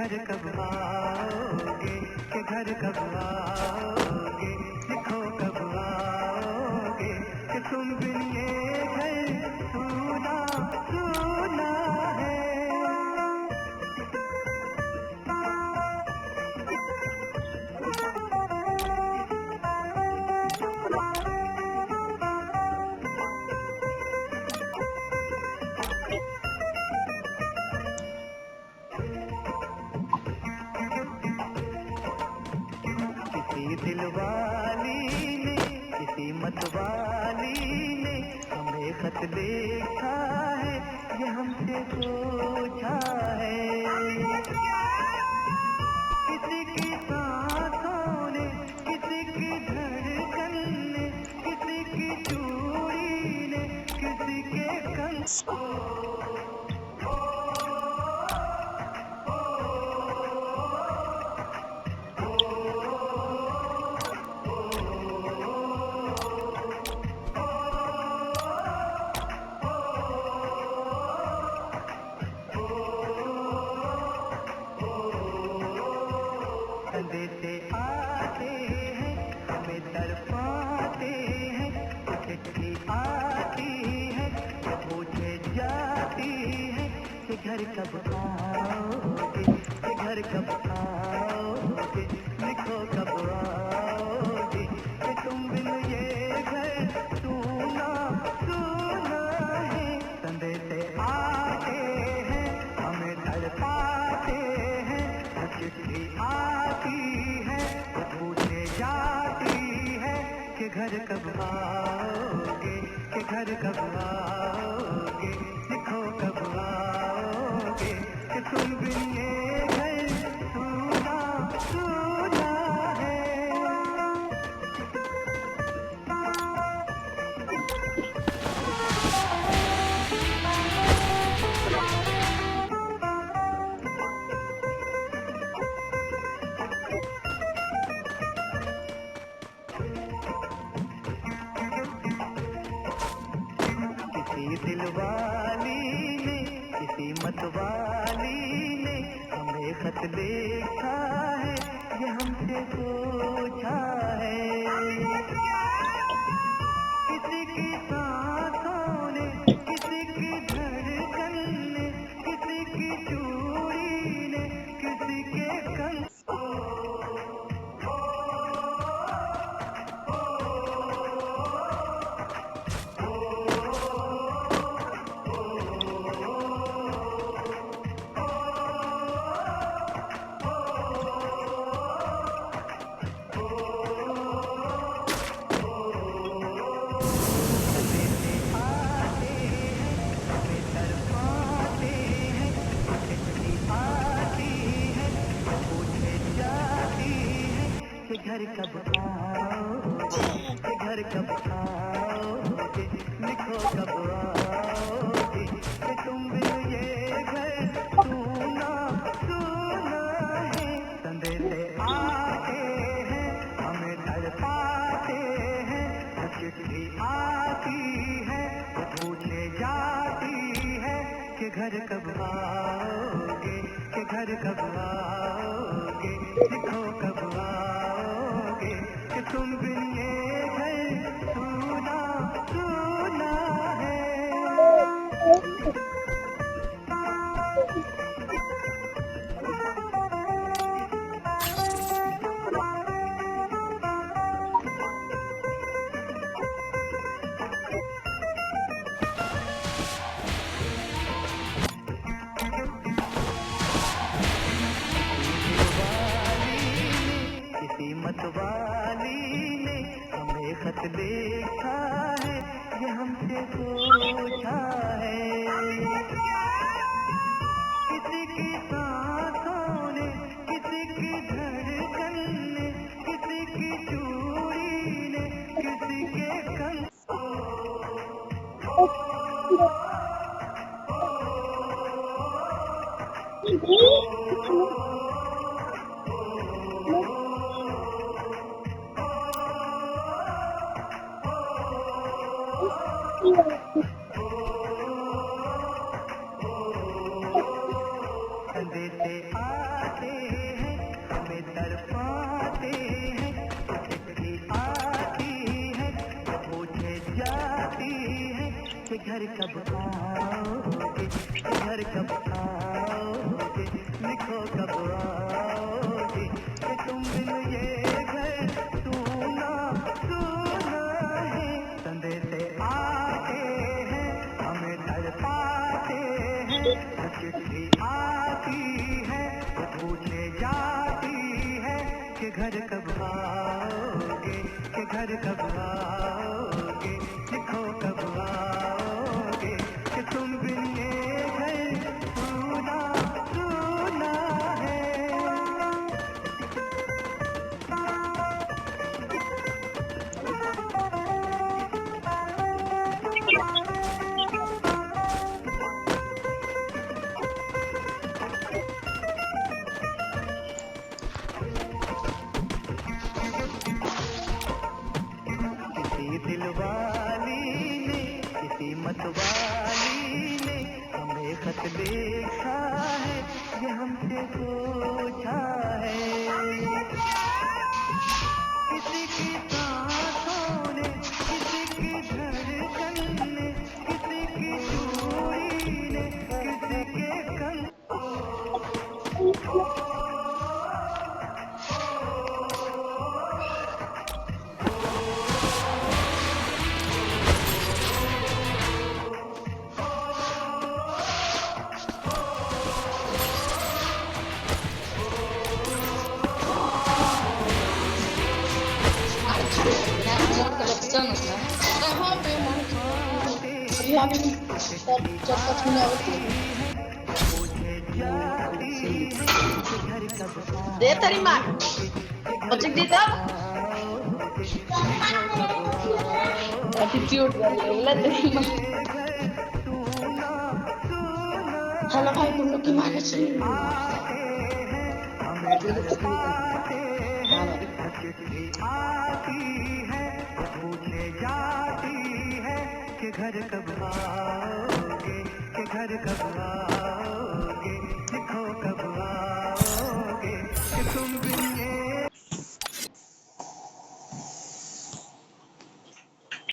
घर कब आओगे, कि घर कब आओगे, लिखो कब आओगे, कि तुम बिन ये घर सूना सूना है। किसी दिलवाली ने, किसी मतवाली ने हमें खत लिखा है, ये हमसे पूछा है। किसी की सांसों ने, किसी की धड़कन ने, किसी की चूड़ी ने, किसी के संदेशे आते हैं, हमें तड़पाते हैं, चिट्ठी आती है, पूछे जाती है कि घर कब आओगे, कि घर कब आओगे, लिखो कब आओगे, कि तुम बिन ये घर सूना सूना है। संदेशे आते हैं, हमें तड़पाते हैं, चिट्ठी आती है, पूछे जाती है कि घर कब आओगे, कि घर कब आओगे, लिखो कब आओगे, कि तुम बिन ये घर सूना सूना है। किसी दिलवाली ने, किसी मतवाली ने हमें खत लिखा है, ये हमसे पूछा है। किसी की सांसों ने, किसी की धड़कन ने, किसी की चूड़ी ने, किसी के घर कब आओगे, कि घर कब आओगे, लिखो कब आओगे, कि तुम बिन ये घर सूना सूना है। संदेशे आते हैं, हमें तड़पाते हैं, चिट्ठी आती है, पूछे जाती है कि घर कब आओगे, कि घर कब आओगे, लिखो कब आओगे, कि तुम बिन ये घर सूना सूना है। किसी मतवाली ने हमें खत लिखा है, ये हमसे पूछा है। किसी की सांसों ने, किसी की धड़कन ने, किसी की चूड़ी ने, किसी के घर कब आओगे, कि घर कब आओगे, लिखो कब आओगे, कि तुम बिन ये घर सूना सूना है। संदेशे आते हैं हमें तड़पाते हैं, तो चिट्ठी आती है वो पूछे जाती है कि घर कब आओगे, कि घर कब आओगे, लिखो कब आओगे, कि तुम बिन ये घर सूना सूना है। किसी दिलवाली ने, किसी मतवाली ने हमें खत लिखा है, ये हमसे पूछा है। किसी की सांसों ने, किसी की धड़कन ने, किसी की चूड़ी ने, किसी के कंगन। Dia terima. Ojek dia tahu. Attitude वाला terima. Halo भाई तुम लोग gimana sih? कि घर कब आओगे, कि घर कब आओगे।